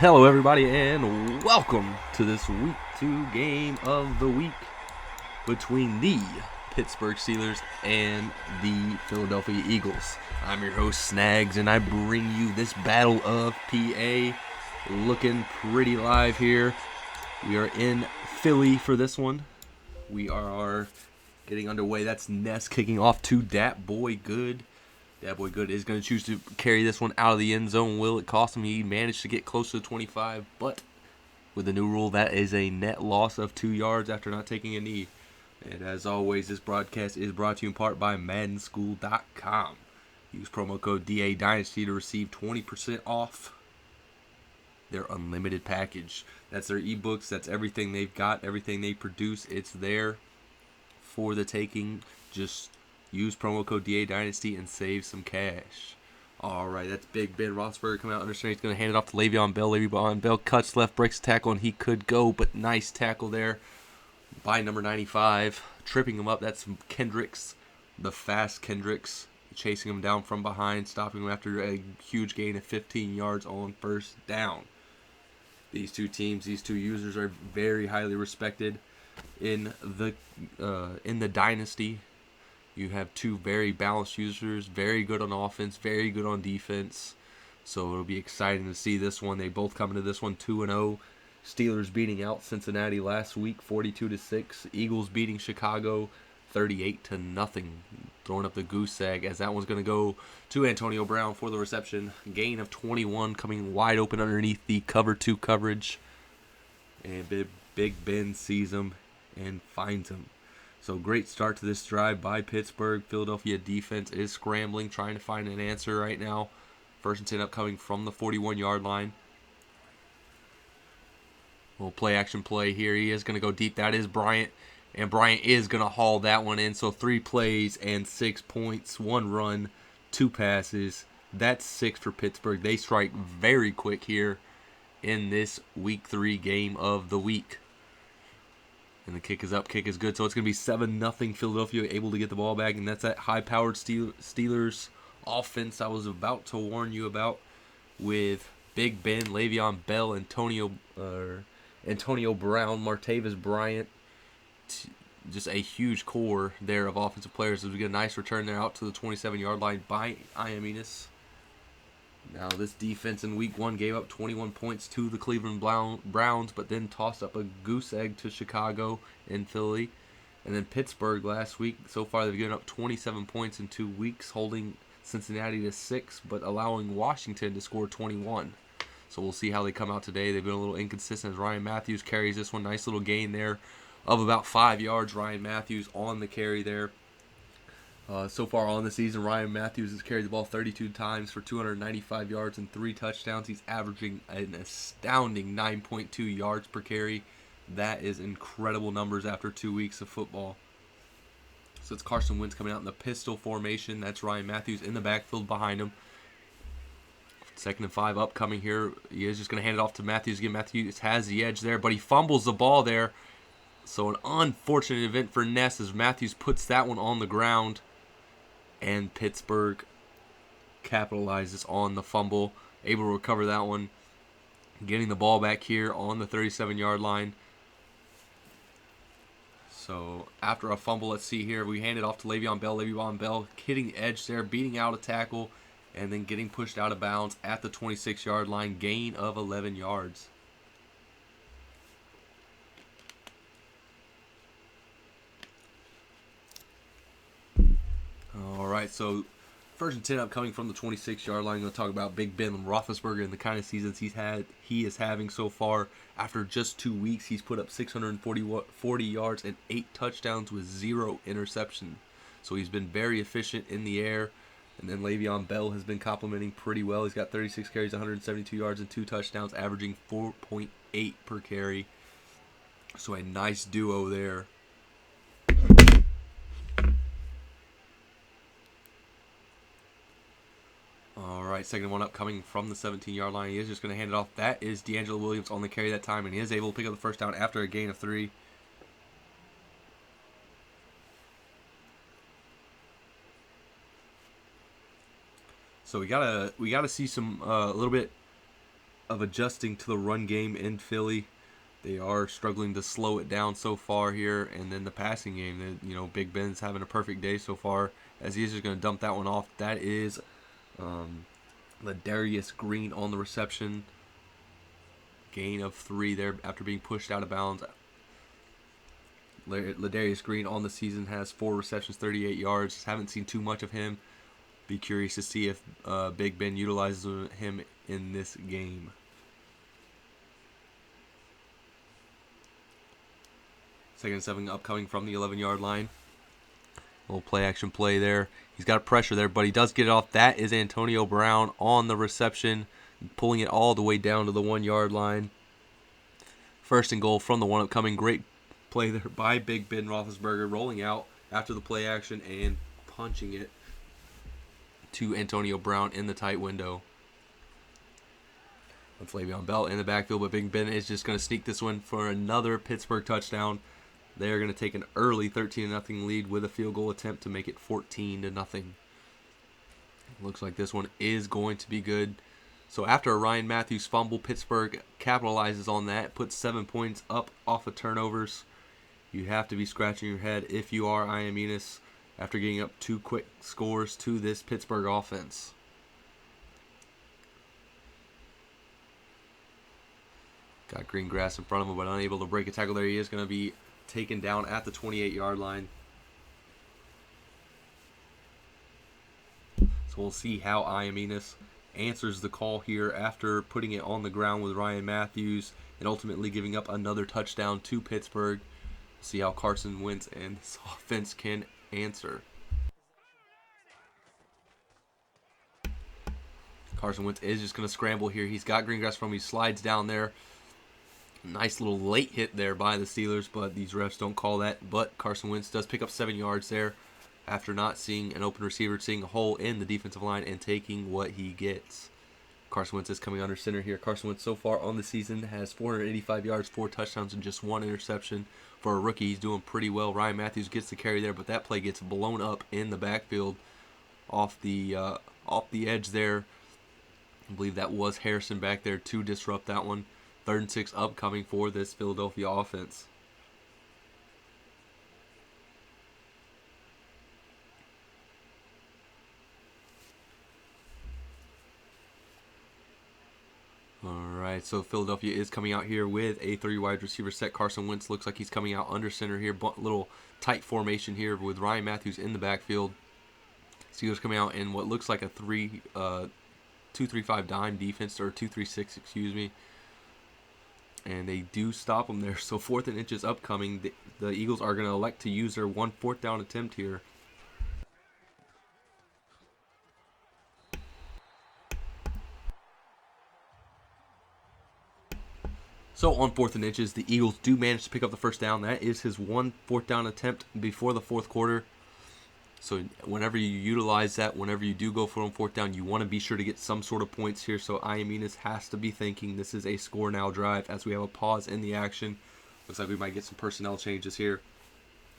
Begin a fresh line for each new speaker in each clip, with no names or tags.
Hello, everybody, and welcome to this Week 2 game of the week between the Pittsburgh Steelers and the Philadelphia Eagles. I'm your host, Snagz, and I bring you this Battle of PA. Looking pretty live here. We are in Philly for this one. We are getting underway. That's Ness kicking off to Dat Boy Good. Dat Boy Good is going to choose to carry this one out of the end zone. Will it cost him? He managed to get close to the 25, but with the new rule, that is a net loss of 2 yards after not taking a knee. And as always, this broadcast is brought to you in part by MaddenSchool.com. Use promo code DA Dynasty to receive 20% off their unlimited package. That's their ebooks. That's everything they've got, everything they produce. It's there for the taking. Just use promo code DA Dynasty and save some cash. Alright, that's Big Ben Roethlisberger coming out under center. He's going to hand it off to Le'Veon Bell. Le'Veon Bell cuts left, breaks tackle, and he could go, but nice tackle there by number 95. Tripping him up, that's Kendricks, the fast Kendricks, chasing him down from behind, stopping him after a huge gain of 15 yards on first down. These two teams, these two users are very highly respected in the Dynasty. You have two very balanced users, very good on offense, very good on defense. So it'll be exciting to see this one. They both come into this one 2-0. Steelers beating out Cincinnati last week 42-6. Eagles beating Chicago 38-0. Throwing up the goose egg as that one's going to go to Antonio Brown for the reception. Gain of 21 coming wide open underneath the cover 2 coverage. And Big Ben sees him and finds him. So great start to this drive by Pittsburgh. Philadelphia defense is scrambling, trying to find an answer right now. First and 10 upcoming from the 41-yard line. Little play action play here. He is going to go deep. That is Bryant. And Bryant is going to haul that one in. So 3 plays and 6 points. 1 run, 2 passes. That's 6 for Pittsburgh. They strike very quick here in this Week 3 game of the week. And the kick is up, kick is good. So it's going to be 7-0 Philadelphia able to get the ball back. And that's that high-powered Steelers offense I was about to warn you about with Big Ben, Le'Veon Bell, Antonio Brown, Martavis Bryant. Just a huge core there of offensive players as we get a nice return there out to the 27-yard line by Iaminas. Now, this defense in Week 1 gave up 21 points to the Cleveland Browns, but then tossed up a goose egg to Chicago and Philly. And then Pittsburgh last week, so far they've given up 27 points in 2 weeks, holding Cincinnati to 6, but allowing Washington to score 21. So we'll see how they come out today. They've been a little inconsistent as Ryan Matthews carries this one. Nice little gain there of about 5 yards. Ryan Matthews on the carry there. So far on the season, Ryan Matthews has carried the ball 32 times for 295 yards and 3 touchdowns. He's averaging an astounding 9.2 yards per carry. That is incredible numbers after 2 weeks of football. So it's Carson Wentz coming out in the pistol formation. That's Ryan Matthews in the backfield behind him. 2nd and 5 upcoming here. He is just going to hand it off to Matthews. Again, Matthews has the edge there, but he fumbles the ball there. So an unfortunate event for Ness as Matthews puts that one on the ground. And Pittsburgh capitalizes on the fumble. Able to recover that one. Getting the ball back here on the 37-yard line. So after a fumble, let's see here. We hand it off to Le'Veon Bell. Le'Veon Bell hitting the edge there, beating out a tackle, and then getting pushed out of bounds at the 26-yard line. Gain of 11 yards. All right, so 1st and 10 upcoming from the 26-yard line. I'm going to talk about Big Ben Roethlisberger and the kind of seasons he is having so far. After just 2 weeks, he's put up 640 yards and 8 touchdowns with 0 interception. So he's been very efficient in the air. And then Le'Veon Bell has been complimenting pretty well. He's got 36 carries, 172 yards, and 2 touchdowns, averaging 4.8 per carry. So a nice duo there. All right, 2nd one up coming from the 17-yard line. He is just going to hand it off. That is D'Angelo Williams on the carry that time, and he is able to pick up the first down after a gain of 3. So we gotta see some a little bit of adjusting to the run game in Philly. They are struggling to slow it down so far here, and then the passing game. Big Ben's having a perfect day so far, as he's just going to dump that one off. That is Ladarius Green on the reception. Gain of 3 there after being pushed out of bounds. Ladarius Green on the season has 4 receptions, 38 yards. Haven't seen too much of him. Be curious to see if Big Ben utilizes him in this game. Second and 7 upcoming from the 11-yard line. Little play action play there. He's got pressure there, but he does get it off. That is Antonio Brown on the reception, pulling it all the way down to the 1-yard line. First and goal from the one upcoming. Great play there by Big Ben Roethlisberger, rolling out after the play action and punching it to Antonio Brown in the tight window. With Le'Veon Bell in the backfield, but Big Ben is just going to sneak this one for another Pittsburgh touchdown. They are going to take an early 13-0 lead with a field goal attempt to make it 14-0. Looks like this one is going to be good. So after a Ryan Matthews fumble, Pittsburgh capitalizes on that, puts 7 points up off of turnovers. You have to be scratching your head if you are Ian Enos after getting up 2 quick scores to this Pittsburgh offense. Got green grass in front of him, but unable to break a tackle there. He is going to be taken down at the 28-yard line. So we'll see how Ian Enos answers the call here after putting it on the ground with Ryan Matthews and ultimately giving up another touchdown to Pittsburgh. See how Carson Wentz and this offense can answer. Carson Wentz is just going to scramble here. He's got green grass from him. He slides down there. Nice little late hit there by the Steelers, but these refs don't call that. But Carson Wentz does pick up 7 yards there after not seeing an open receiver, seeing a hole in the defensive line and taking what he gets. Carson Wentz is coming under center here. Carson Wentz so far on the season has 485 yards, 4 touchdowns, and just 1 interception. For a rookie, he's doing pretty well. Ryan Matthews gets the carry there, but that play gets blown up in the backfield off the edge there. I believe that was Harrison back there to disrupt that one. 3rd and 6 upcoming for this Philadelphia offense. Alright, so Philadelphia is coming out here with a 3 wide receiver set. Carson Wentz looks like he's coming out under center here. Little tight formation here with Ryan Matthews in the backfield. Steelers coming out in what looks like a 2-3-5 dime defense, or 2-3-6, excuse me. And they do stop him there. So 4th and inches upcoming. The Eagles are going to elect to use their 1 4th down attempt here. So on 4th and inches, the Eagles do manage to pick up the first down. That is his 1 4th down attempt before the 4th quarter. So whenever you utilize that, whenever you do go for a 4th down, you want to be sure to get some sort of points here. So Ian Enos has to be thinking this is a score now drive as we have a pause in the action. Looks like we might get some personnel changes here.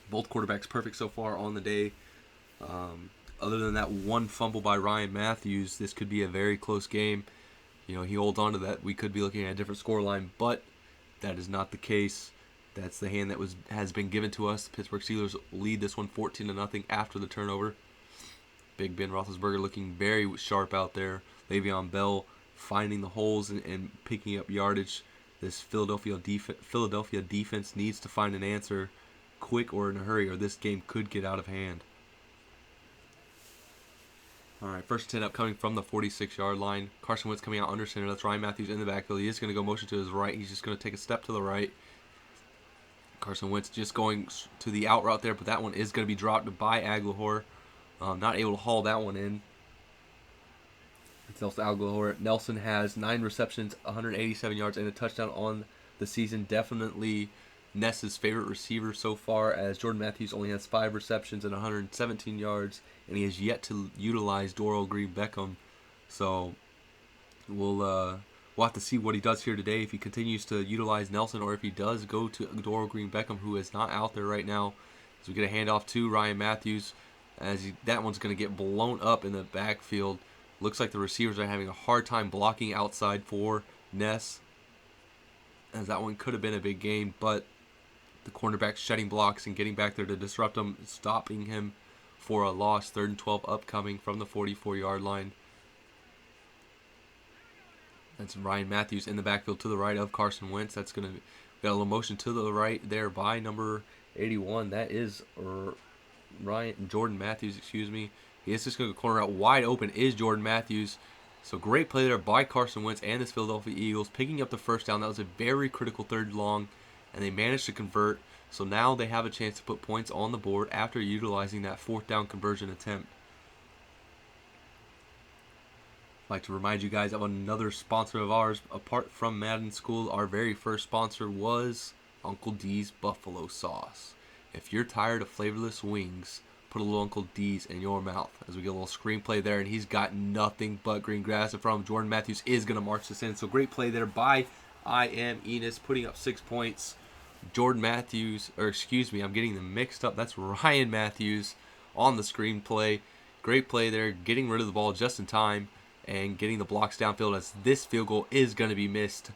Both quarterbacks perfect so far on the day. Other than that one fumble by Ryan Matthews, this could be a very close game. He holds on to that. We could be looking at a different scoreline, but that is not the case. That's the hand that has been given to us. The Pittsburgh Steelers lead this one 14-0 after the turnover. Big Ben Roethlisberger looking very sharp out there. Le'Veon Bell finding the holes and picking up yardage. This Philadelphia defense needs to find an answer quick or in a hurry, or this game could get out of hand. All right, 1st and 10 upcoming from the 46-yard line. Carson Wentz coming out under center. That's Ryan Matthews in the backfield. He is going to go motion to his right. He's just going to take a step to the right. Carson Wentz just going to the out route there, but that one is going to be dropped by Aguilar. Not able to haul that one in. It's Nelson Aguilar. Nelson has 9 receptions, 187 yards, and a touchdown on the season. Definitely Ness's favorite receiver so far, as Jordan Matthews only has 5 receptions and 117 yards, and he has yet to utilize Dorial Green-Beckham. So we'll have to see what he does here today, if he continues to utilize Nelson or if he does go to Dorial Green-Beckham, who is not out there right now. So we get a handoff to Ryan Matthews, as that one's going to get blown up in the backfield. Looks like the receivers are having a hard time blocking outside for Ness, as that one could have been a big gain, but the cornerback shedding blocks and getting back there to disrupt him, stopping him for a loss. 3rd and 12 upcoming from the 44-yard line. That's Ryan Matthews in the backfield to the right of Carson Wentz. That's going to got a little motion to the right there by number 81. That is Jordan Matthews, excuse me. He is just going to corner out wide open is Jordan Matthews. So great play there by Carson Wentz and this Philadelphia Eagles, picking up the first down. That was a very critical 3rd and long, and they managed to convert. So now they have a chance to put points on the board after utilizing that 4th down conversion attempt. I'd like to remind you guys of another sponsor of ours. Apart from Madden School, our very first sponsor was Uncle D's Buffalo Sauce. If you're tired of flavorless wings, put a little Uncle D's in your mouth. As we get a little screenplay there, and he's got nothing but green grass in front of him. Jordan Matthews is going to march this in. So great play there by I Am Enos, putting up 6 points. Jordan Matthews, or excuse me, I'm getting them mixed up. That's Ryan Matthews on the screenplay. Great play there, getting rid of the ball just in time and getting the blocks downfield, as this field goal is going to be missed.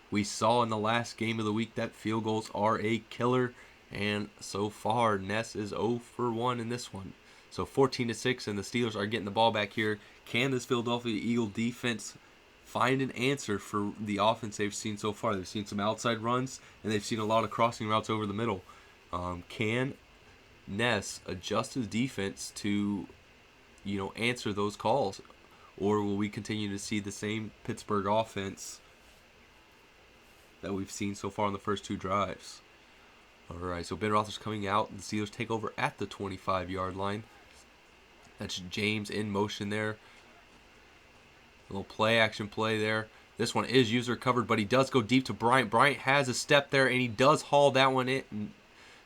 We saw in the last game of the week that field goals are a killer, and so far Ness is 0 for 1 in this one. So 14-6, and the Steelers are getting the ball back here. Can this Philadelphia Eagle defense find an answer for the offense they've seen so far? They've seen some outside runs, and they've seen a lot of crossing routes over the middle. Can Ness adjust his defense to, answer those calls? Or will we continue to see the same Pittsburgh offense that we've seen so far in the first 2 drives? All right, so Ben Roethlisberger's coming out. The Steelers take over at the 25-yard line. That's James in motion there. A little play-action play there. This one is user covered, but he does go deep to Bryant. Bryant has a step there, and he does haul that one in.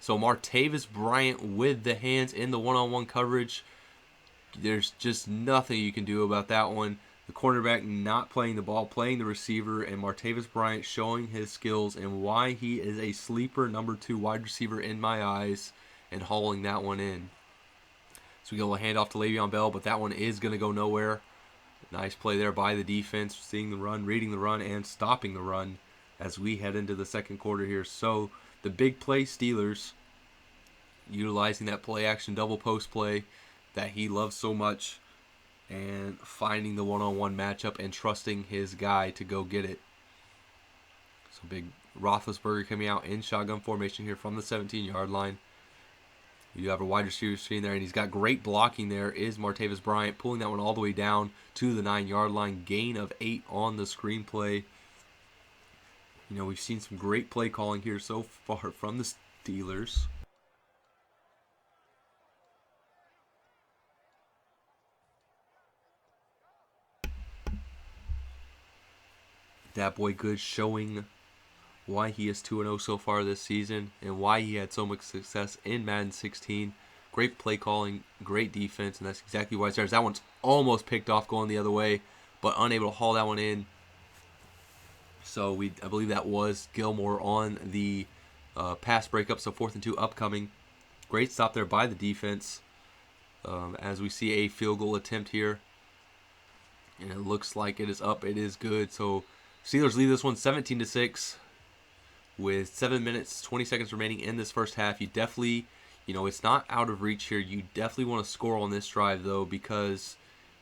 So Martavis Bryant with the hands in the one-on-one coverage. There's just nothing you can do about that one. The cornerback not playing the ball, playing the receiver, and Martavis Bryant showing his skills and why he is a sleeper number 2 wide receiver in my eyes, and hauling that one in. So we get a little handoff to Le'Veon Bell, but that one is going to go nowhere. Nice play there by the defense, seeing the run, reading the run, and stopping the run as we head into the second quarter here. So the big play Steelers, utilizing that play action double post play that he loves so much, and finding the one-on-one matchup and trusting his guy to go get it. So big Roethlisberger coming out in shotgun formation here from the 17-yard line. You have a wide receiver screen there, and he's got great blocking there, is Martavis Bryant, pulling that one all the way down to the 9-yard line. Gain of 8 on the screenplay. We've seen some great play calling here so far from the Steelers. That boy Good showing why he is 2-0 so far this season and why he had so much success in Madden 16. Great play calling, great defense, and that's exactly why it's there. That one's almost picked off going the other way, but unable to haul that one in. So I believe that was Gilmore on the pass breakup, so 4th and 2 upcoming. Great stop there by the defense as we see a field goal attempt here. And it looks like it is up. It is good. So Steelers lead this one 17-6 with 7 minutes, 20 seconds remaining in this first half. You definitely, it's not out of reach here. You definitely want to score on this drive, though, because,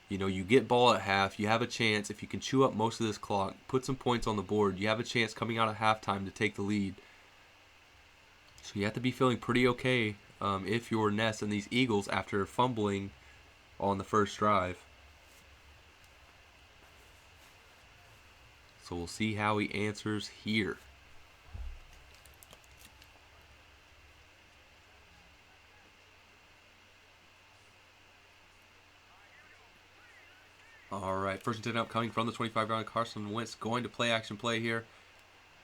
you get ball at half. You have a chance, if you can chew up most of this clock, put some points on the board, you have a chance coming out of halftime to take the lead. So you have to be feeling pretty okay if you're Ness and these Eagles after fumbling on the first drive. So we'll see how he answers here. All right, first and 10 up coming from the 25-yard line. Carson Wentz going to play action play here.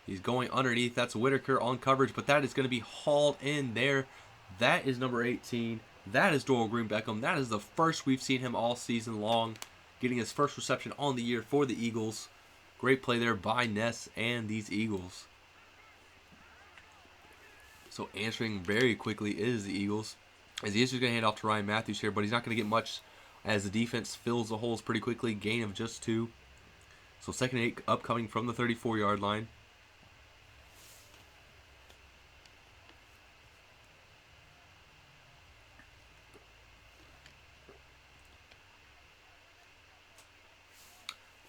He's going underneath. That's Whitaker on coverage, but that is going to be hauled in there. That is number 18. That is Doral Green Beckham. That is the first we've seen him all season long, getting his first reception on the year for the Eagles. Great play there by Ness and these Eagles. So answering very quickly is the Eagles, as he is just going to hand off to Ryan Matthews here, but he's not going to get much as the defense fills the holes pretty quickly. Gain of just 2. So 2nd and 8 upcoming from the 34-yard line.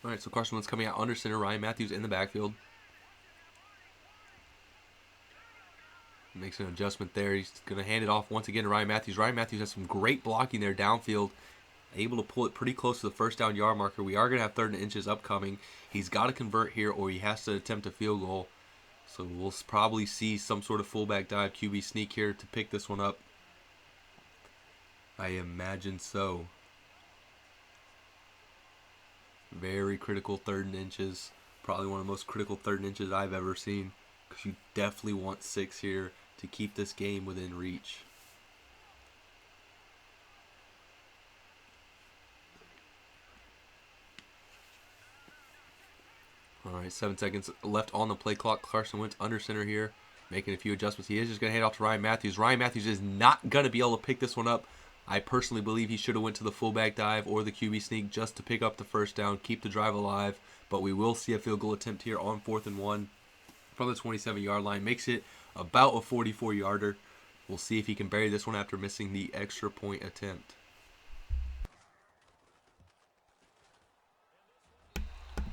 All right, so Carson Wentz coming out under center. Ryan Matthews in the backfield. Makes an adjustment there. He's going to hand it off once again to Ryan Matthews. Ryan Matthews has some great blocking there downfield. Able to pull it pretty close to the first down yard marker. We are going to have 3rd and inches upcoming. He's got to convert here or he has to attempt a field goal. So we'll probably see some sort of fullback dive QB sneak here to pick this one up. I imagine so. Very critical 3rd and inches. Probably one of the most critical 3rd and inches I've ever seen. Because you definitely want 6 here to keep this game within reach. All right, 7 seconds left on the play clock. Carson Wentz under center here, making a few adjustments. He is just going to hand off to Ryan Matthews. Ryan Matthews is not going to be able to pick this one up. I personally believe he should have went to the fullback dive or the QB sneak just to pick up the first down, keep the drive alive. But we will see a field goal attempt here on 4th and 1 from the 27-yard line. Makes it about a 44-yarder. We'll see if he can bury this one after missing the extra point attempt.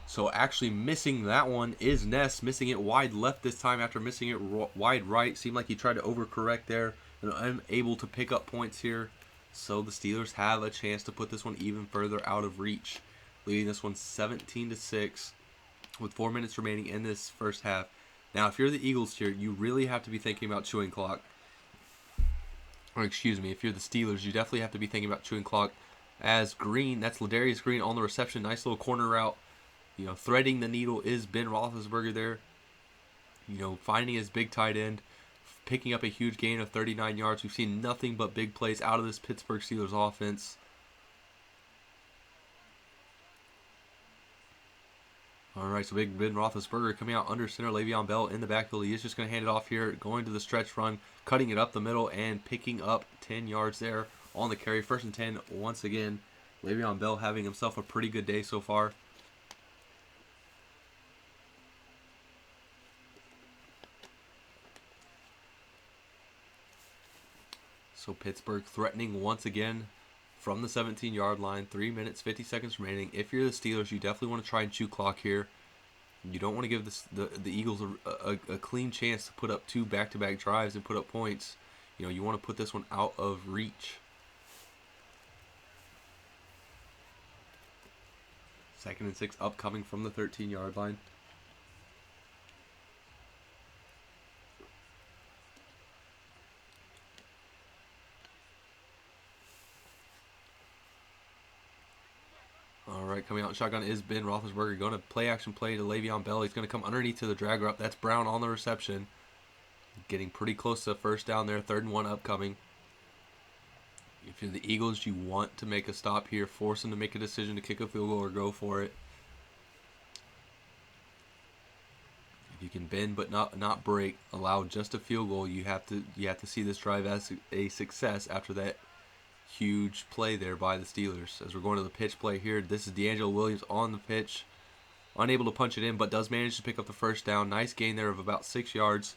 So actually missing that one is Ness, missing it wide left this time after missing it wide right. Seemed like he tried to overcorrect there and unable to pick up points here. So the Steelers have a chance to put this one even further out of reach, leading this one 17-6 with 4 minutes remaining in this first half. Now, if you're the Eagles here, you really have to be thinking about chewing clock. Or excuse me, if you're the Steelers, you definitely have to be thinking about chewing clock. As Green, that's Ladarius Green on the reception, nice little corner route. You know, threading the needle is Ben Roethlisberger there. You know, finding his big tight end, picking up a huge gain of 39 yards. We've seen nothing but big plays out of this Pittsburgh Steelers offense. All right, so big Ben Roethlisberger coming out under center. Le'Veon Bell in the backfield. He is just going to hand it off here, going to the stretch run, cutting it up the middle, and picking up 10 yards there on the carry. 1st and 10 once again. Le'Veon Bell having himself a pretty good day so far. So Pittsburgh threatening once again from the 17-yard line. 3 minutes, 50 seconds remaining. If you're the Steelers, you definitely want to try and chew clock here. You don't want to give the Eagles a clean chance to put up 2 back-to-back drives and put up points. You know, you want to put this one out of reach. 2nd and 6 upcoming from the 13-yard line. All right, coming out in shotgun is Ben Roethlisberger. Going to play action play to Le'Veon Bell. He's going to come underneath to the drag route. That's Brown on the reception. Getting pretty close to first down there. 3rd and 1 upcoming. If you're the Eagles, you want to make a stop here. Force them to make a decision to kick a field goal or go for it. If you can bend but not break, allow just a field goal, you have to see this drive as a success after that huge play there by the Steelers. As we're going to the pitch play here, this is D'Angelo Williams on the pitch. Unable to punch it in, but does manage to pick up the first down. Nice gain there of about 6 yards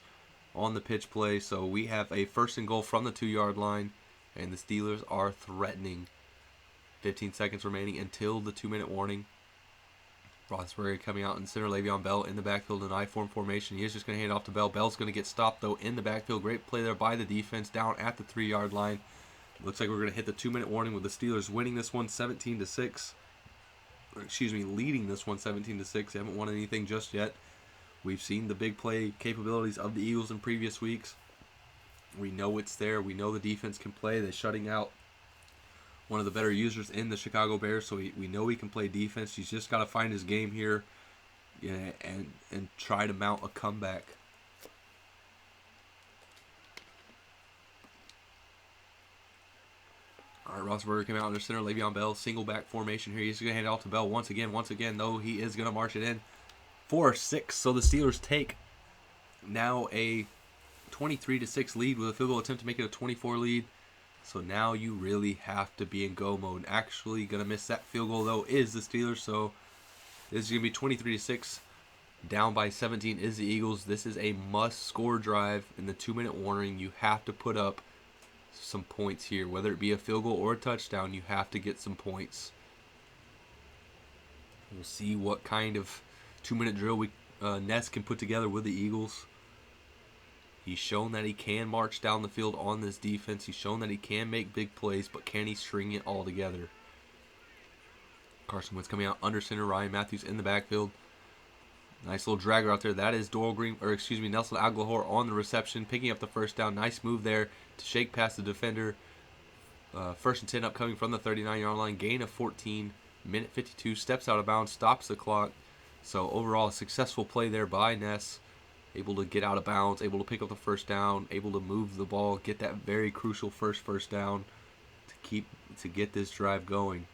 on the pitch play. So we have a 1st and goal from the 2-yard line, and the Steelers are threatening. 15 seconds remaining until the 2-minute warning. Roethlisberger coming out in center. Le'Veon Bell in the backfield in I-form formation. He is just going to hand off to Bell. Bell's going to get stopped, though, in the backfield. Great play there by the defense down at the 3-yard line. Looks like we're going to hit the 2-minute warning with the Steelers winning this one 17-6. Excuse me, leading this one 17-6. They haven't won anything just yet. We've seen the big play capabilities of the Eagles in previous weeks. We know it's there. We know the defense can play. They're shutting out one of the better users in the Chicago Bears, so we know he can play defense. He's just got to find his game here, yeah, and try to mount a comeback. All right, Roethlisberger came out under center. Le'Veon Bell, single back formation here. He's going to hand it off to Bell once again. Once again, though, he is going to march it in for 6. So the Steelers take now a 23-6 lead with a field goal attempt to make it a 24 lead. So now you really have to be in go mode. Actually going to miss that field goal, though, is the Steelers. So This is going to be 23-6. Down by 17 is the Eagles. This is a must-score drive in the 2-minute warning. You have to put up some points here. Whether it be a field goal or a touchdown, you have to get some points. We'll see what kind of 2-minute drill Ness can put together with the Eagles. He's shown that he can march down the field on this defense. He's shown that he can make big plays, but can he string it all together? Carson Wentz coming out under center. Ryan Matthews in the backfield. Nice little dragger out there. That is Nelson Aguilar on the reception, picking up the first down. Nice move there to shake past the defender. 1st and 10 upcoming from the 39-yard line. Gain of 14. Minute 52. Steps out of bounds. Stops the clock. So overall, a successful play there by Ness. Able to get out of bounds. Able to pick up the first down. Able to move the ball. Get that very crucial first down to get this drive going.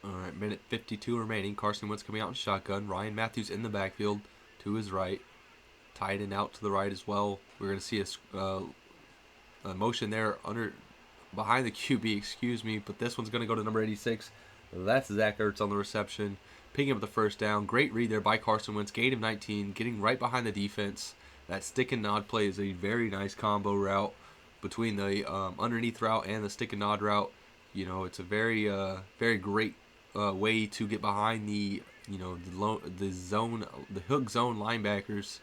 Alright, minute 52 remaining. Carson Wentz coming out in shotgun. Ryan Matthews in the backfield to his right. Tight end out to the right as well. We're going to see a motion there behind the QB, but this one's going to go to number 86. That's Zach Ertz on the reception. Picking up the first down. Great read there by Carson Wentz. Gain of 19. Getting right behind the defense. That stick and nod play is a very nice combo route between the underneath route and the stick and nod route. It's a very great way to get behind the hook zone linebackers.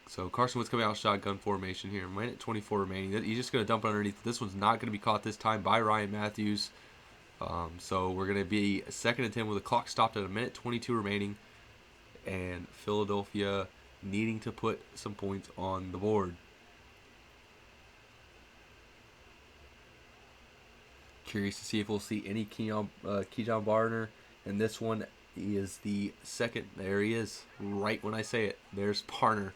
So Carson Wentz coming out shotgun formation here. Minute 24 remaining. He's just going to dump it underneath. This one's not going to be caught this time by Ryan Matthews. So we're going to be 2nd and 10 with the clock stopped at a minute 22 remaining, and Philadelphia needing to put some points on the board. Curious to see if we'll see any Kejon Barner. And this one is the second. There he is, right when I say it. There's Barner.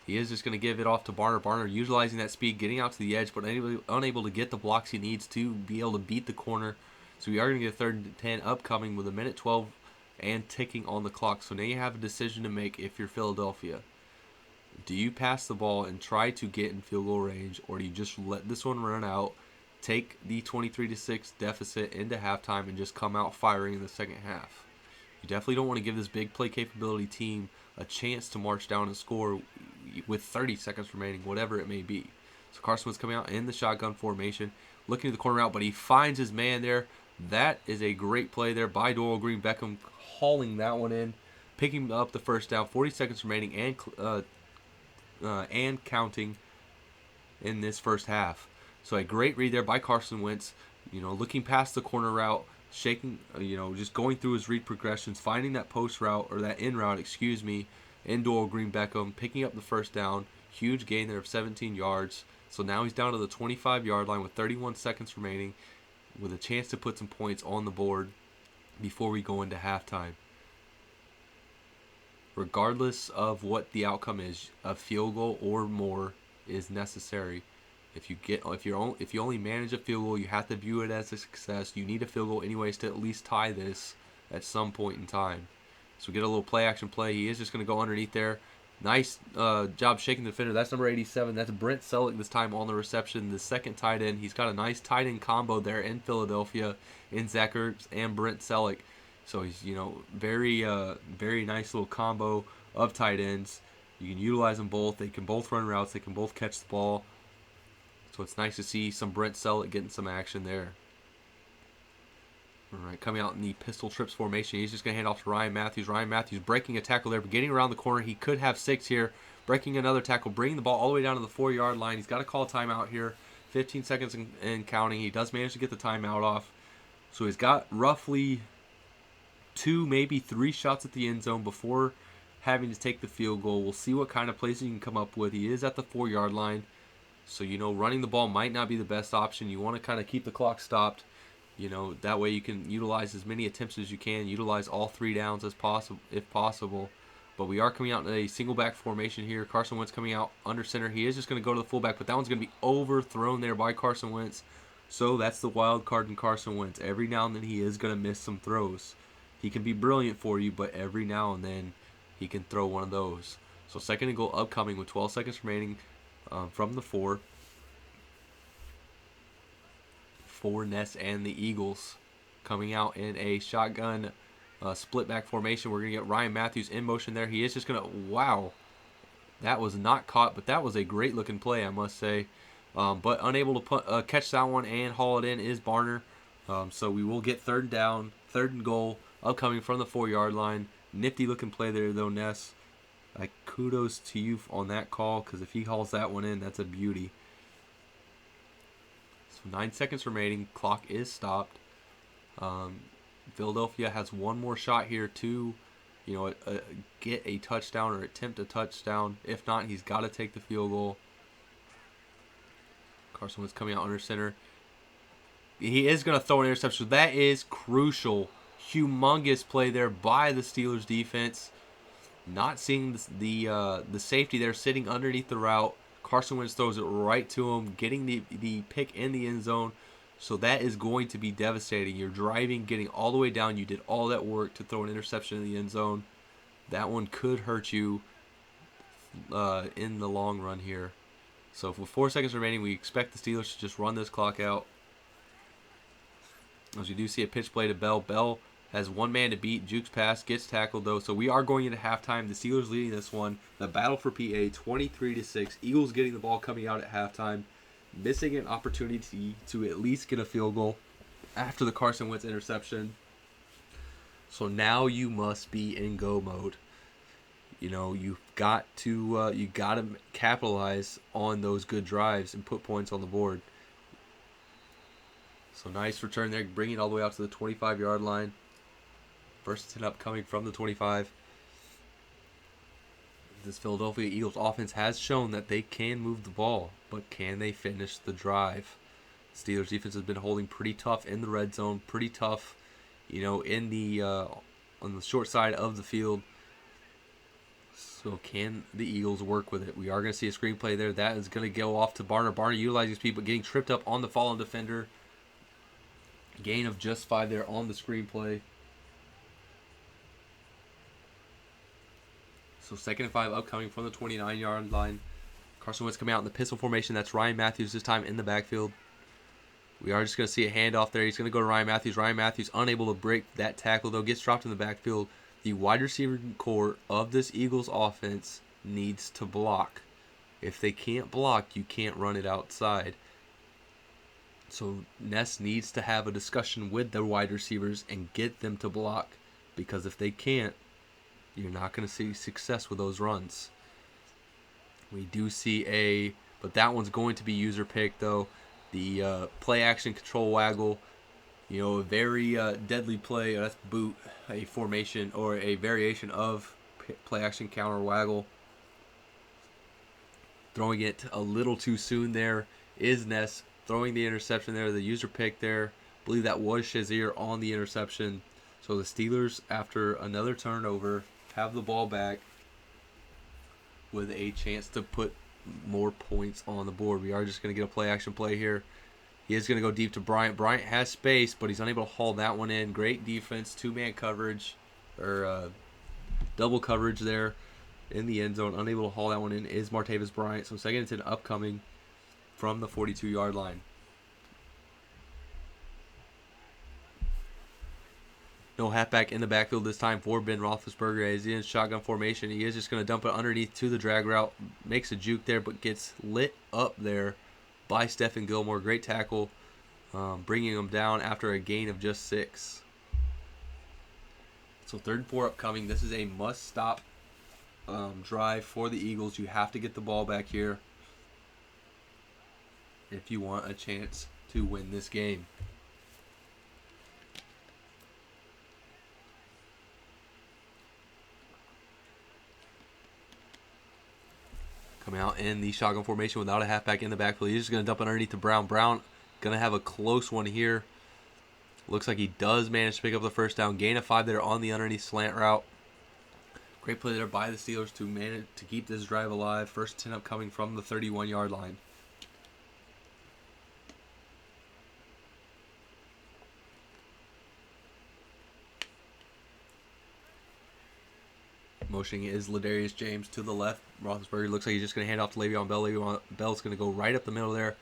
He is just going to give it off to Barner. Barner utilizing that speed, getting out to the edge, but unable to get the blocks he needs to be able to beat the corner. So we are going to get 3rd and 10 upcoming with a minute 12 and ticking on the clock. So now you have a decision to make if you're Philadelphia. Do you pass the ball and try to get in field goal range, or do you just let this one run out, take the 23-6 deficit into halftime, and just come out firing in the second half? You definitely don't want to give this big play capability team a chance to march down and score with 30 seconds remaining, whatever it may be. So Carson Wentz coming out in the shotgun formation, looking at the corner out, but he finds his man there. That is a great play there by Dorial Green-Beckham, hauling that one in, picking up the first down. 40 seconds remaining and counting in this first half. So a great read there by Carson Wentz, looking past the corner route, shaking, just going through his read progressions, finding that post route, or that in route, in Dorial Green-Beckham, picking up the first down. Huge gain there of 17 yards. So now he's down to the 25-yard line with 31 seconds remaining, with a chance to put some points on the board before we go into halftime. Regardless of what the outcome is, a field goal or more is necessary. If you only manage a field goal, you have to view it as a success. You need a field goal anyways to at least tie this at some point in time. So we get a little play action play. He is just going to go underneath there. Nice job shaking the defender. That's number 87. That's Brent Selleck this time on the reception. The second tight end. He's got a nice tight end combo there in Philadelphia in Zach Ertz and Brent Selleck. So he's, very nice little combo of tight ends. You can utilize them both. They can both run routes. They can both catch the ball. So it's nice to see some Brent Selleck getting some action there. All right, coming out in the pistol trips formation. He's just going to hand off to Ryan Matthews. Ryan Matthews breaking a tackle there, but getting around the corner. He could have 6 here. Breaking another tackle, bringing the ball all the way down to the 4-yard line. He's got to call a timeout here. 15 seconds and counting. He does manage to get the timeout off. So he's got roughly 2, maybe 3 shots at the end zone before having to take the field goal. We'll see what kind of plays he can come up with. He is at the 4-yard line. So, running the ball might not be the best option. You want to kind of keep the clock stopped. That way you can utilize as many attempts as you can. Utilize all 3 downs as possible, if possible. But we are coming out in a single back formation here. Carson Wentz coming out under center. He is just going to go to the fullback, but that one's going to be overthrown there by Carson Wentz. So that's the wild card in Carson Wentz. Every now and then he is going to miss some throws. He can be brilliant for you, but every now and then he can throw one of those. So 2nd and goal upcoming with 12 seconds remaining from the 4. for Ness and the Eagles. Coming out in a shotgun split back formation. We're going to get Ryan Matthews in motion there. He is just going to, wow. That was not caught, but that was a great looking play, I must say. But unable to catch that one and haul it in is Barner. So we will get third down, third and goal, upcoming from the 4-yard line. Nifty looking play there, though, Ness. Kudos to you on that call, because if he hauls that one in, that's a beauty. So 9 seconds remaining. Clock is stopped. Philadelphia has one more shot here to, get a touchdown or attempt a touchdown. If not, he's got to take the field goal. Carson Wentz coming out under center. He is going to throw an interception. That is crucial. Humongous play there by the Steelers defense. Not seeing the safety there sitting underneath the route. Carson Wentz throws it right to him, getting the pick in the end zone. So that is going to be devastating. You're driving, getting all the way down. You did all that work to throw an interception in the end zone. That one could hurt you in the long run here. So with 4 seconds remaining, we expect the Steelers to just run this clock out. As we do see a pitch play to Bell. Bell has one man to beat. Jukes pass, gets tackled though. So we are going into halftime. The Steelers leading this one. The battle for PA, 23-6. Eagles getting the ball coming out at halftime. Missing an opportunity to at least get a field goal after the Carson Wentz interception. So now you must be in go mode. You've got to capitalize on those good drives and put points on the board. So nice return there, bringing it all the way out to the 25-yard line. First and 10 up coming from the 25. This Philadelphia Eagles offense has shown that they can move the ball, but can they finish the drive? Steelers defense has been holding pretty tough in the red zone, pretty tough, in the on the short side of the field. So can the Eagles work with it? We are going to see a screenplay there. That is going to go off to Barner. Barner utilizing his people, getting tripped up on the fallen defender. Gain of just 5 there on the screenplay. So 2nd and 5 upcoming from the 29-yard line. Carson Wentz coming out in the pistol formation. That's Ryan Matthews this time in the backfield. We are just going to see a handoff there. He's going to go to Ryan Matthews. Ryan Matthews unable to break that tackle, though. Gets dropped in the backfield. The wide receiver core of this Eagles offense needs to block. If they can't block, you can't run it outside. So Ness needs to have a discussion with the wide receivers and get them to block. Because if they can't, you're not going to see success with those runs. We do see but that one's going to be user pick though. The play action control waggle, a very deadly play. That's boot, a formation or a variation of play action counter waggle. Throwing it a little too soon there is Ness. Throwing the interception there, the user pick there. I believe that was Shazier on the interception. So the Steelers, after another turnover, have the ball back with a chance to put more points on the board. We are just going to get a play action play here. He is going to go deep to Bryant. Bryant has space, but he's unable to haul that one in. Great defense, 2-man coverage, or double coverage there in the end zone. Unable to haul that one in is Martavis Bryant. So 2nd and 10 upcoming from the 42-yard line. No halfback in the backfield this time for Ben Roethlisberger as he in shotgun formation. He is just going to dump it underneath to the drag route. Makes a juke there, but gets lit up there by Stephen Gilmore. Great tackle, bringing him down after a gain of just 6. So 3rd and 4 upcoming. This is a must-stop drive for the Eagles. You have to get the ball back here if you want a chance to win this game. Coming out in the shotgun formation without a halfback in the backfield. He's just going to dump it underneath to Brown. Brown going to have a close one here. Looks like he does manage to pick up the first down. Gain of 5 there on the underneath slant route. Great play there by the Steelers to manage to keep this drive alive. 1st and 10 up coming from the 31-yard line. Motioning is Ladarius James to the left. Roethlisberger looks like he's just going to hand off to Le'Veon Bell. Le'Veon Bell's going to go right up the middle there.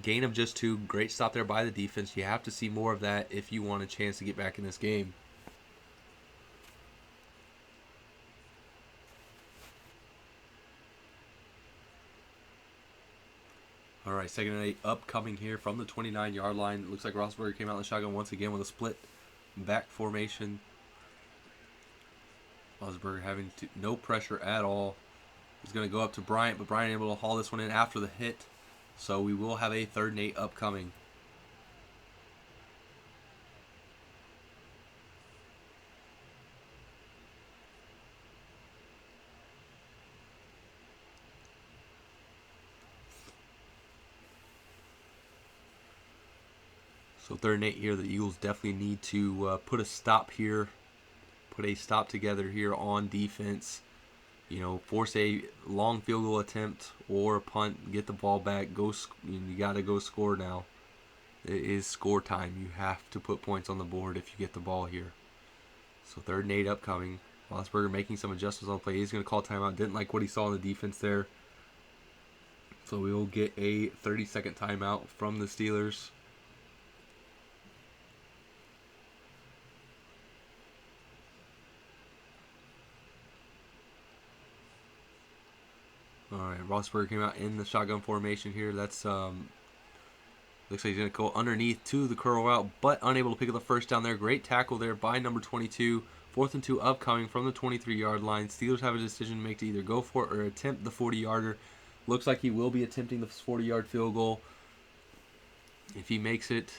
Gain of just 2. Great stop there by the defense. You have to see more of that if you want a chance to get back in this game. All right, 2nd and 8 upcoming here from the 29-yard line. It looks like Roethlisberger came out in the shotgun once again with a split back formation. Roethlisberger having no pressure at all. He's going to go up to Bryant, but Bryant able to haul this one in after the hit. So we will have a 3rd and 8 upcoming. So 3rd and 8 here. The Eagles definitely need to put a stop here. Put a stop together here on defense. You know, force a long field goal attempt or a punt. Get the ball back. You got to go score now. It is score time. You have to put points on the board if you get the ball here. So 3rd and 8 upcoming. Roethlisberger making some adjustments on the play. He's going to call timeout. Didn't like what he saw in the defense there. So we will get a 30-second timeout from the Steelers. All right, Roethlisberger came out in the shotgun formation here. That's looks like he's going to go underneath to the curl route, but unable to pick up the first down there. Great tackle there by number 22. 4th and 2 upcoming from the 23-yard line. Steelers have a decision to make to either go for it or attempt the 40-yarder. Looks like he will be attempting the 40-yard field goal. If he makes it,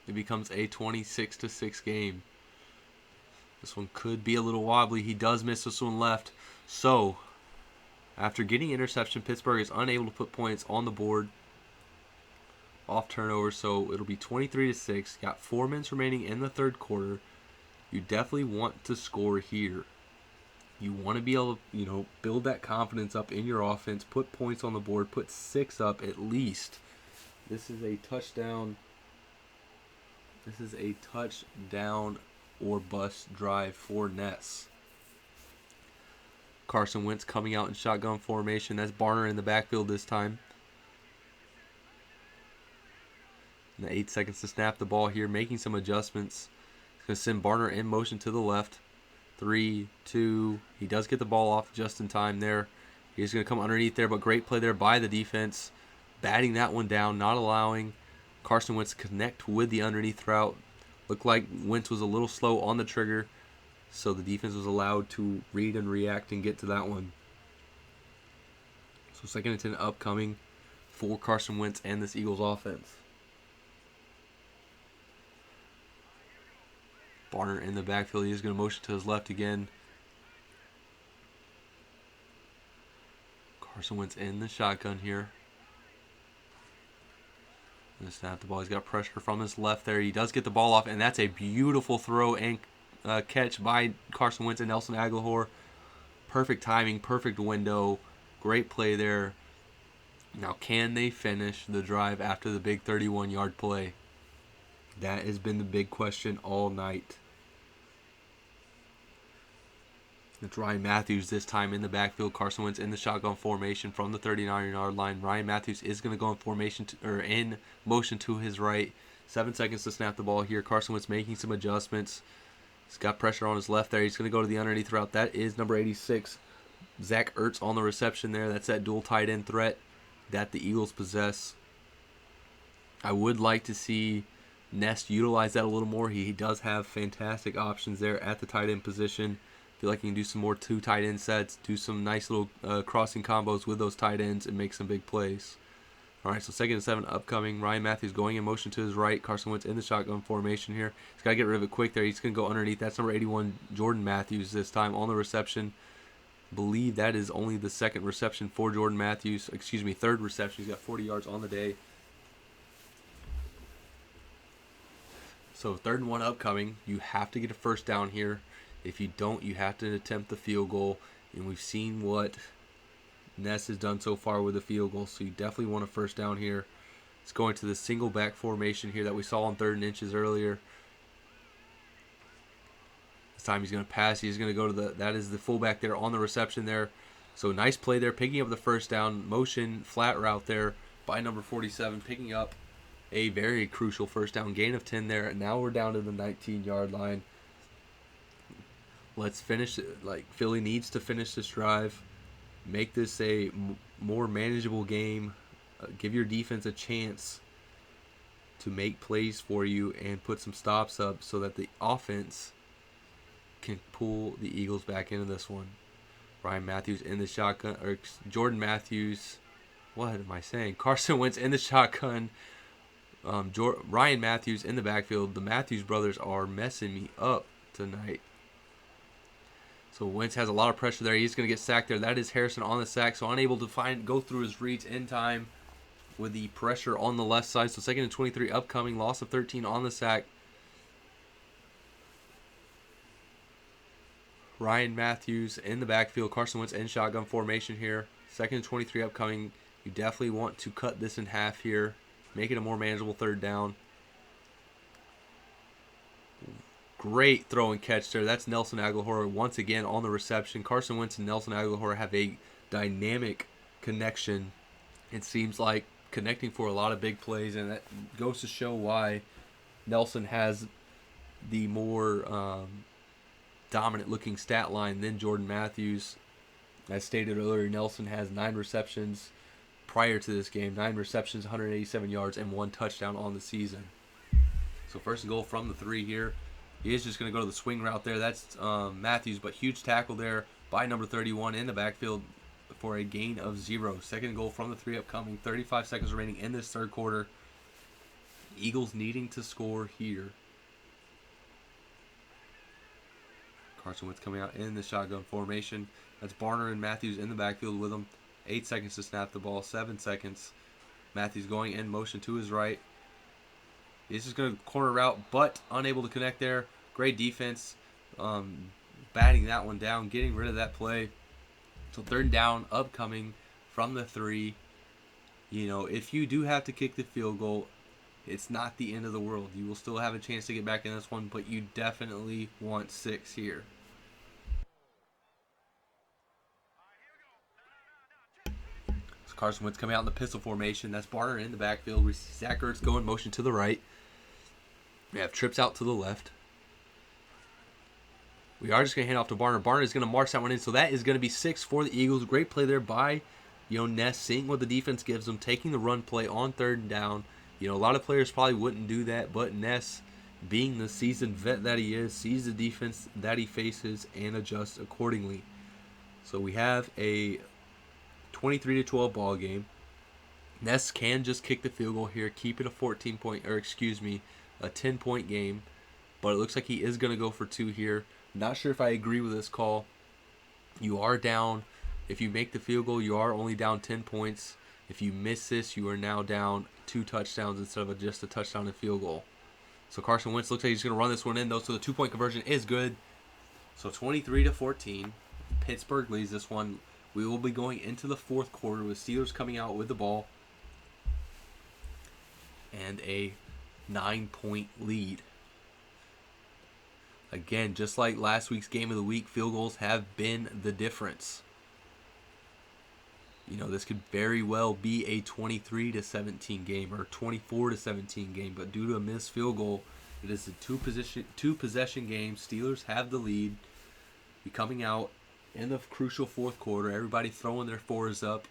it becomes a 26-6 game. This one could be a little wobbly. He does miss this one left. So, after getting interception, Pittsburgh is unable to put points on the board off turnover, so it'll be 23-6. Got 4 minutes remaining in the 3rd quarter. You definitely want to score here. You want to be able to, build that confidence up in your offense, put points on the board, put 6 up at least. This is a touchdown. This is a touchdown or bust drive for Ness. Carson Wentz coming out in shotgun formation. That's Barner in the backfield this time. And the 8 seconds to snap the ball here, making some adjustments. He's going to send Barner in motion to the left. 3, 2. He does get the ball off just in time there. He's going to come underneath there, but great play there by the defense. Batting that one down, not allowing Carson Wentz to connect with the underneath route. Looked like Wentz was a little slow on the trigger, so the defense was allowed to read and react and get to that one. So 2nd and 10 upcoming for Carson Wentz and this Eagles offense. Barner in the backfield. He's going to motion to his left again. Carson Wentz in the shotgun here. Going to snap the ball. He's got pressure from his left there. He does get the ball off, and that's a beautiful throw and catch by Carson Wentz and Nelson Aguilar. Perfect timing, perfect window. Great play there. Now, can they finish the drive after the big 31-yard play? That has been the big question all night. It's Ryan Matthews this time in the backfield. Carson Wentz in the shotgun formation from the 39-yard line. Ryan Matthews is going to go in formation in motion to his right. 7 seconds to snap the ball here. Carson Wentz making some adjustments. He's got pressure on his left there. He's going to go to the underneath route. That is number 86, Zach Ertz on the reception there. That's that dual tight end threat that the Eagles possess. I would like to see Nest utilize that a little more. He does have fantastic options there at the tight end position. Feel like he can do some more 2 tight end sets, do some nice little crossing combos with those tight ends, and make some big plays. All right, so 2nd and 7 upcoming. Ryan Matthews going in motion to his right. Carson Wentz in the shotgun formation here. He's got to get rid of it quick there. He's going to go underneath. That's number 81, Jordan Matthews this time on the reception. Believe that is only the 2nd reception for Jordan Matthews. 3rd reception. He's got 40 yards on the day. So 3rd and 1 upcoming. You have to get a first down here. If you don't, you have to attempt the field goal. And we've seen what Ness has done so far with the field goal. So you definitely want a first down here. It's going to the single back formation here that we saw on 3rd and inches earlier. This time he's going to pass. He's going to go to that is the fullback there on the reception there. So nice play there, picking up the first down. Motion, flat route there by number 47, picking up a very crucial first down, gain of 10 there. Now we're down to the 19-yard line. Let's finish it. Like, Philly needs to finish this drive, make this a more manageable game, give your defense a chance to make plays for you and put some stops up so that the offense can pull the Eagles back into this one. Ryan Matthews in the shotgun, or Jordan Matthews. What am I saying? Carson Wentz in the shotgun. Ryan Matthews in the backfield. The Matthews brothers are messing me up tonight. So Wentz has a lot of pressure there. He's going to get sacked there. That is Harrison on the sack, so unable to go through his reads in time with the pressure on the left side. So 2nd and 23 upcoming. Loss of 13 on the sack. Ryan Matthews in the backfield. Carson Wentz in shotgun formation here. 2nd and 23 upcoming. You definitely want to cut this in half here. Make it a more manageable 3rd down. Great throw and catch there. That's Nelson Aguilar once again on the reception. Carson Wentz and Nelson Aguilar have a dynamic connection. It seems like connecting for a lot of big plays, and that goes to show why Nelson has the more dominant looking stat line than Jordan Matthews. As stated earlier, Nelson has 9 receptions prior to this game. 9 receptions, 187 yards, and 1 touchdown on the season. So 1st and goal from the 3 here. He is just going to go to the swing route there. That's Matthews, but huge tackle there by number 31 in the backfield for a gain of 0. 2nd and goal from the 3 upcoming. 35 seconds remaining in this 3rd quarter. Eagles needing to score here. Carson Wentz coming out in the shotgun formation. That's Barner and Matthews in the backfield with him. 8 seconds to snap the ball. 7 seconds. Matthews going in motion to his right. He's just going to corner route, but unable to connect there. Great defense. Batting that one down, getting rid of that play. So 3rd down upcoming from the 3. You know, if you do have to kick the field goal, it's not the end of the world. You will still have a chance to get back in this one, but you definitely want 6 here. So Carson Wentz coming out in the pistol formation. That's Barner in the backfield. We see Zach Ertz going motion to the right. We have trips out to the left. We are just going to hand off to Barner. Barner is going to march that one in. So that is going to be 6 for the Eagles. Great play there by, Ness, seeing what the defense gives them, taking the run play on 3rd down. A lot of players probably wouldn't do that, but Ness, being the seasoned vet that he is, sees the defense that he faces and adjusts accordingly. So we have a 23-12 ball game. Ness can just kick the field goal here, keep it a 10-point game, but it looks like he is going to go for 2 here. Not sure if I agree with this call. You are down. If you make the field goal, you are only down 10 points. If you miss this, you are now down 2 touchdowns instead of just a touchdown and field goal. So Carson Wentz looks like he's going to run this one in, though, so the 2-point conversion is good. So 23-14. Pittsburgh leads this one. We will be going into the 4th quarter with Steelers coming out with the ball and a 9-point lead. Again, just like last week's game of the week, field goals have been the difference. This could very well be a 23-17 game or 24-17 game, but due to a missed field goal, it is a two-possession game. Steelers have the lead. Be coming out in the crucial 4th quarter. Everybody throwing their 4s up.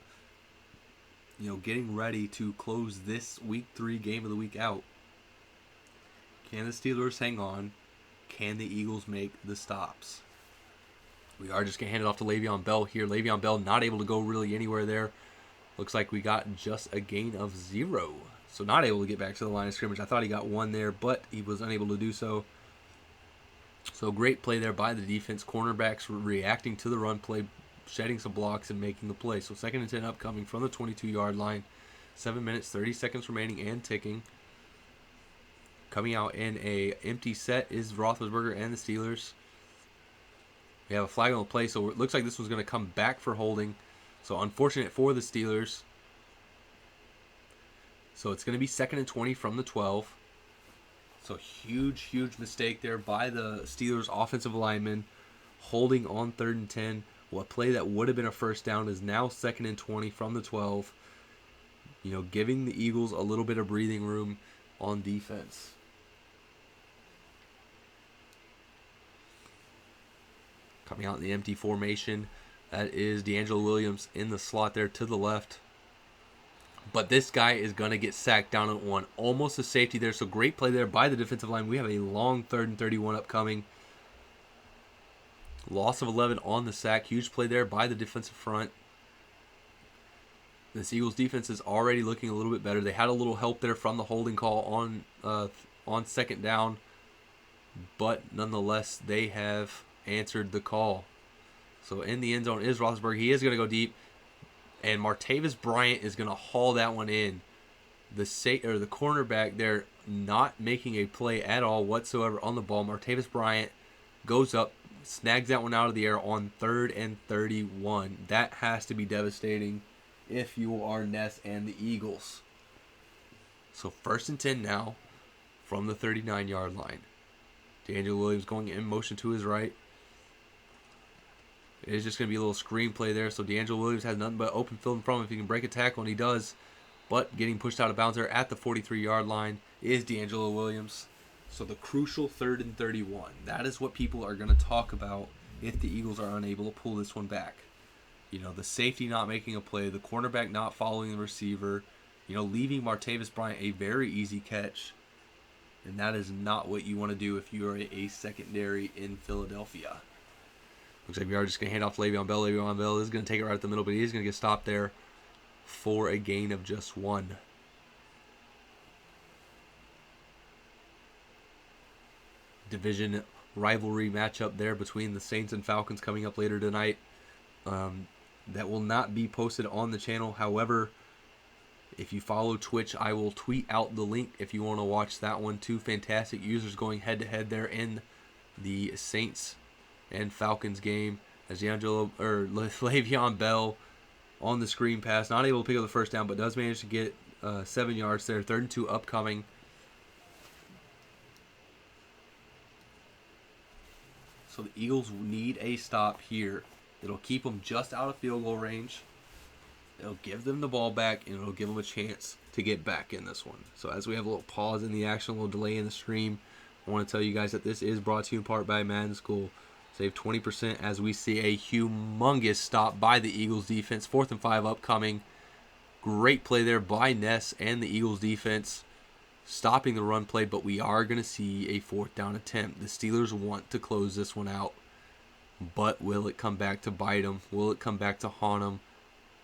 Getting ready to close this Week 3 game of the week out. Can the Steelers hang on? Can the Eagles make the stops? We are just going to hand it off to Le'Veon Bell here. Le'Veon Bell not able to go really anywhere there. Looks like we got just a gain of 0. So not able to get back to the line of scrimmage. I thought he got 1 there, but he was unable to do so. So great play there by the defense. Cornerbacks reacting to the run play, shedding some blocks and making the play. So 2nd and 10 upcoming from the 22-yard line. 7 minutes, 30 seconds remaining and ticking. Coming out in a empty set is Roethlisberger and the Steelers. We have a flag on the play, so it looks like this one's going to come back for holding. So unfortunate for the Steelers. So it's going to be 2nd and 20 from the 12. So huge mistake there by the Steelers offensive lineman, holding on 3rd and 10. What play that would have been a 1st down is now 2nd and 20 from the 12. giving the Eagles a little bit of breathing room on defense. Coming out in the empty formation, that is D'Angelo Williams in the slot there to the left. But this guy is going to get sacked down at 1. Almost a safety there, so great play there by the defensive line. We have a long 3rd and 31 upcoming. Loss of 11 on the sack. Huge play there by the defensive front. This Eagles defense is already looking a little bit better. They had a little help there from the holding call on second down. But nonetheless, they have answered the call. So in the end zone is Roethlisberger. He is going to go deep. And Martavis Bryant is going to haul that one in. The cornerback there not making a play at all whatsoever on the ball. Martavis Bryant goes up, snags that one out of the air on 3rd and 31. That has to be devastating if you are Ness and the Eagles. So 1st and 10 now from the 39-yard line. D'Angelo Williams going in motion to his right. It is just going to be a little screen play there. So D'Angelo Williams has nothing but open field in front of him. If he can break a tackle, and he does. But getting pushed out of bounds there at the 43-yard line is D'Angelo Williams. So the crucial 3rd and 31. That is what people are going to talk about if the Eagles are unable to pull this one back. The safety not making a play. The cornerback not following the receiver. Leaving Martavis Bryant a very easy catch. And that is not what you want to do if you are a secondary in Philadelphia. Looks like we are just going to hand off to Le'Veon Bell. Le'Veon Bell is going to take it right at the middle, but he's going to get stopped there for a gain of just 1. Division rivalry matchup there between the Saints and Falcons coming up later tonight. That will not be posted on the channel. However, if you follow Twitch, I will tweet out the link if you want to watch that one. 2 fantastic users going head-to-head there in the Saints and Falcons game, as Le'Veon Bell on the screen pass, not able to pick up the first down, but does manage to get 7 yards there. 3rd and 2 upcoming. So the Eagles need a stop here. It'll keep them just out of field goal range. It'll give them the ball back, and it'll give them a chance to get back in this one. So as we have a little pause in the action, a little delay in the stream, I want to tell you guys that this is brought to you in part by Madden School. Save 20% as we see a humongous stop by the Eagles defense. 4th and 5 upcoming. Great play there by Ness and the Eagles defense, stopping the run play, but we are going to see a 4th down attempt. The Steelers want to close this one out, but will it come back to bite them? Will it come back to haunt them?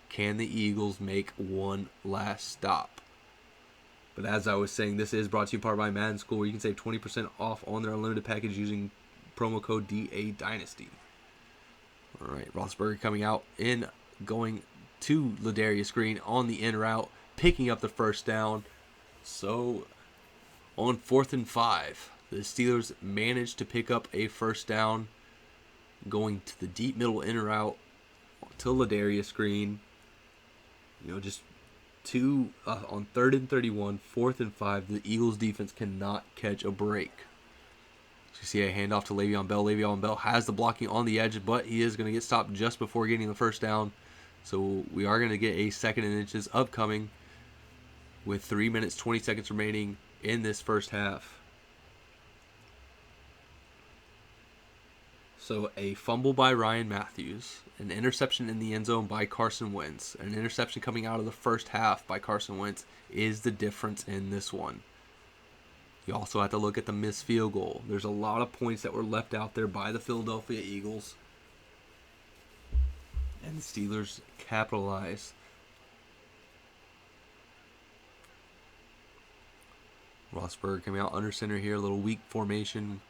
Can the Eagles make one last stop? But as I was saying, this is brought to you in part by Madden School, where you can save 20% off on their unlimited package using promo code DA Dynasty. All right, Roethlisberger coming out in, going to Ladarius Green on the in route, picking up the first down. So on 4th and 5, the Steelers managed to pick up a first down, going to the deep middle in route to Ladarius Green. Just 2 on 3rd and 31, 4th and 5. The Eagles defense cannot catch a break. So you see a handoff to Le'Veon Bell. Le'Veon Bell has the blocking on the edge, but he is going to get stopped just before getting the first down. So we are going to get a 2nd and inches upcoming with 3 minutes, 20 seconds remaining in this first half. So a fumble by Ryan Matthews, an interception in the end zone by Carson Wentz, an interception coming out of the first half by Carson Wentz is the difference in this one. You also have to look at the missed field goal. There's a lot of points that were left out there by the Philadelphia Eagles, and the Steelers capitalize. Roethlisberger coming out under center here, a little weak formation.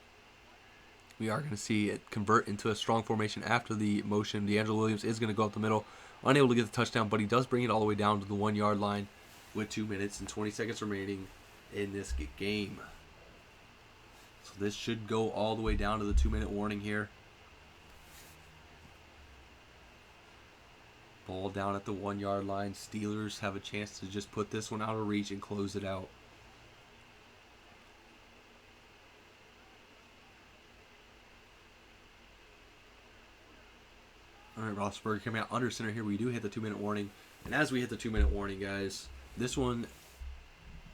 We are going to see it convert into a strong formation after the motion. D'Angelo Williams is going to go up the middle, unable to get the touchdown, but he does bring it all the way down to the 1 yard line with 2 minutes and 20 seconds remaining in this game. So this should go all the way down to the 2-minute warning here. Ball down at the 1 yard line. Steelers have a chance to just put this one out of reach and close it out. All right, Roethlisberger coming out under center here. We do hit the 2-minute warning. And as we hit the 2-minute warning, guys, This one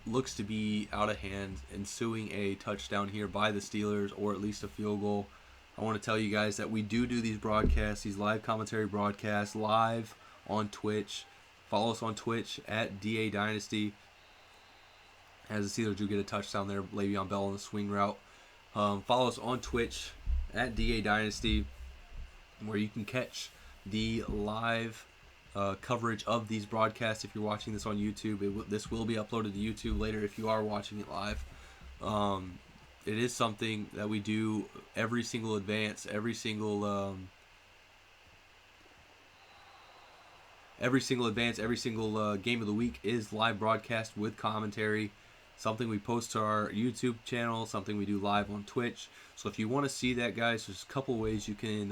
looks to be out of hand, ensuing a touchdown here by the Steelers, or at least a field goal. I want to tell you guys that we do these broadcasts, these live commentary broadcasts, live on Twitch. Follow us on Twitch at DA Dynasty. As the Steelers do get a touchdown there, Le'Veon Bell on the swing route. Follow us on Twitch at DA Dynasty, where you can catch the live coverage of these broadcasts. If you're watching this on YouTube, this will be uploaded to YouTube later if you are watching it live. It is something that we do every single advance, every single game of the week is live broadcast with commentary. Something we post to our YouTube channel, something we do live on Twitch. So if you want to see that, guys, there's a couple ways you can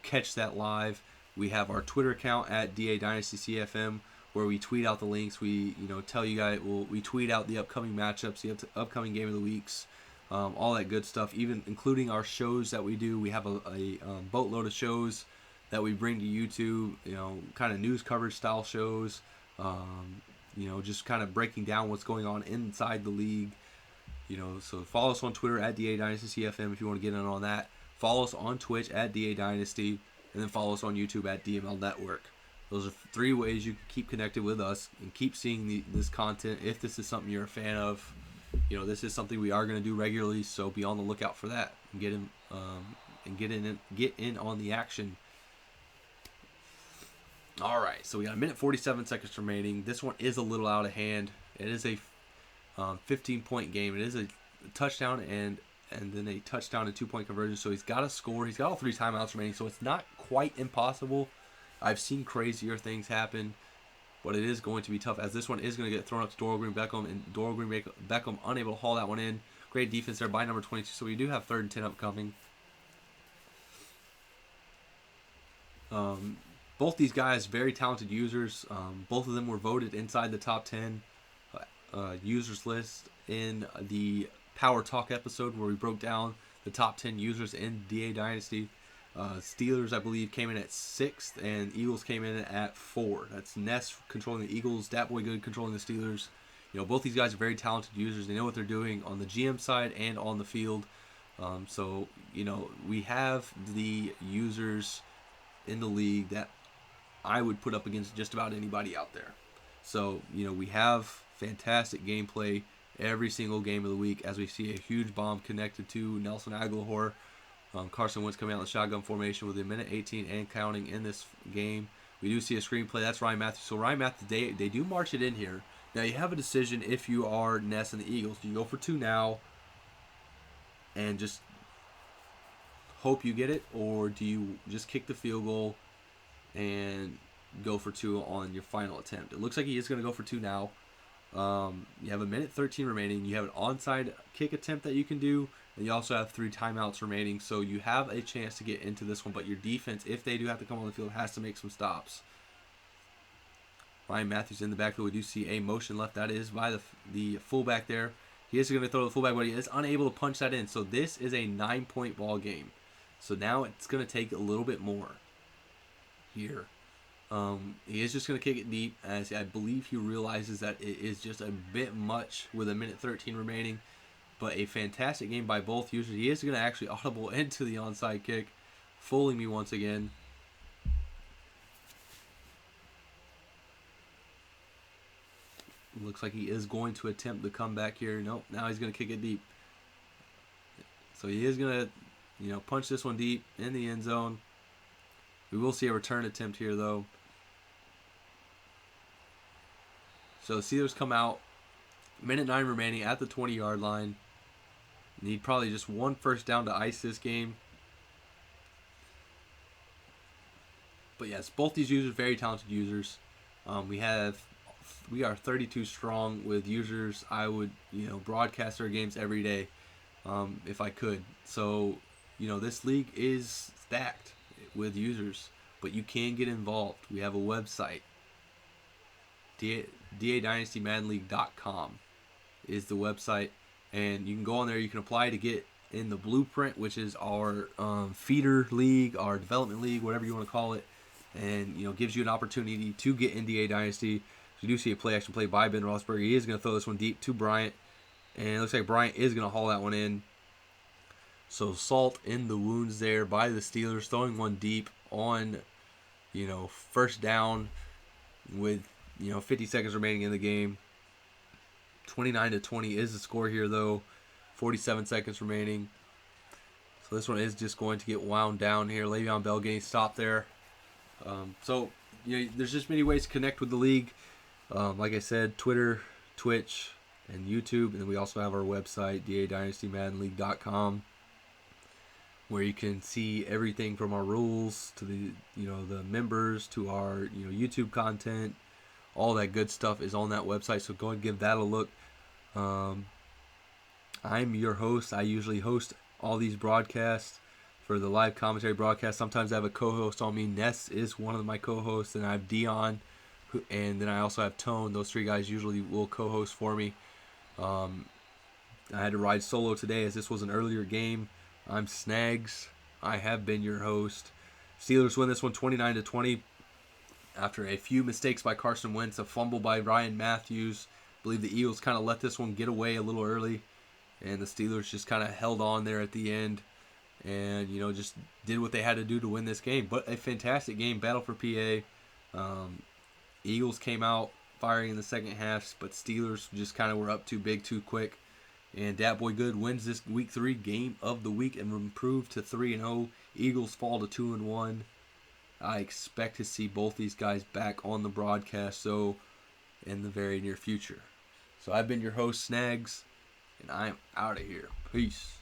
catch that live. We have our Twitter account at DA Dynasty CFM, where we tweet out the links. We tell you guys, we tweet out the upcoming matchups, the upcoming game of the weeks, all that good stuff, even including our shows that we do. We have a boatload of shows that we bring to YouTube, kind of news coverage style shows, just kind of breaking down what's going on inside the league. So follow us on Twitter at DA Dynasty CFM if you want to get in on that. Follow us on Twitch at DA Dynasty, and then follow us on YouTube at DML Network. Those are 3 ways you can keep connected with us and keep seeing this content. If this is something you're a fan of, this is something we are going to do regularly, so be on the lookout for that and get in on the action. All right, so we got a minute 47 seconds remaining. This one is a little out of hand. It is a 15-point game. It is a touchdown and then a touchdown and 2-point conversion. So he's got to score. He's got all 3 timeouts remaining, so it's not quite impossible. I've seen crazier things happen, but it is going to be tough, as this one is going to get thrown up to Dorial Green-Beckham, and Dorial Green-Beckham unable to haul that one in. Great defense there by number 22. So we do have 3rd and 10 upcoming. Both these guys, very talented users. Both of them were voted inside the top 10 users list in the Power Talk episode, where we broke down the top 10 users in DA Dynasty. Steelers, I believe, came in at 6th, and Eagles came in at 4. That's Ness controlling the Eagles, Dat Boy Good controlling the Steelers. Both these guys are very talented users. They know what they're doing on the GM side and on the field. So we have the users in the league that I would put up against just about anybody out there. So, we have fantastic gameplay every single game of the week, as we see a huge bomb connected to Nelson Aguilar. Carson Wentz coming out in the shotgun formation with a minute 18 and counting in this game. We do see a screenplay. That's Ryan Matthews. So Ryan Matthews, they do march it in here. Now you have a decision if you are Ness and the Eagles. Do you go for 2 now and just hope you get it, or do you just kick the field goal and go for 2 on your final attempt? It looks like he is going to go for 2 now. You have a minute 13 remaining. You have an onside kick attempt that you can do, and you also have 3 timeouts remaining. So you have a chance to get into this one, but your defense, if they do have to come on the field, has to make some stops. Ryan Matthews in the backfield. We do see a motion left. That is by the fullback there. He is going to throw the fullback, but he is unable to punch that in. So this is a 9-point ball game. So now it's going to take a little bit more here. He is just going to kick it deep, as I believe he realizes that it is just a bit much with a minute 13 remaining. But a fantastic game by both users. He is going to actually audible into the onside kick, fooling me once again. Looks like he is going to attempt the comeback here. Nope, now he's going to kick it deep. So he is going to, punch this one deep in the end zone. We will see a return attempt here, though. So the Steelers come out. Minute 9 remaining at the 20-yard line. Need probably just 1 first down to ice this game. But yes, both these users, very talented users. We are 32 strong with users. I would, broadcast our games every day if I could. So, this league is stacked with users, but you can get involved. We have a website. DA Madden League.com is the website, and you can go on there. You can apply to get in the blueprint, which is our feeder league, our development league, whatever you want to call it, and gives you an opportunity to get in DA Dynasty. You do see a play action play by Ben Roethlisberger. He is going to throw this one deep to Bryant. And it looks like Bryant is going to haul that one in. So salt in the wounds there by the Steelers, throwing one deep on, first down with, 50 seconds remaining in the game. 29-20 is the score here, though. 47 seconds remaining. So this one is just going to get wound down here. Le'Veon Bell getting stopped there. There's just many ways to connect with the league. Like I said, Twitter, Twitch, and YouTube. And then we also have our website, DynastyMaddenLeague.com, where you can see everything from our rules to the members to our YouTube content. All that good stuff is on that website, so go and give that a look. I'm your host. I usually host all these broadcasts for the live commentary broadcast. Sometimes I have a co-host on me. Ness is one of my co-hosts, and I have Dion, and then I also have Tone. Those three guys usually will co-host for me. I had to ride solo today as this was an earlier game. I'm Snagz. I have been your host. Steelers win this one 29-20 after a few mistakes by Carson Wentz, a fumble by Ryan Matthews. I believe the Eagles kind of let this one get away a little early, and the Steelers just kind of held on there at the end and, just did what they had to do to win this game. But a fantastic game, battle for PA. Eagles came out firing in the second half, but Steelers just kind of were up too big too quick. And Dat Boy Good wins this Week 3 game of the week and improved to 3-0. Eagles fall to 2-1. I expect to see both these guys back on the broadcast, in the very near future. So I've been your host, Snagz, and I'm out of here. Peace.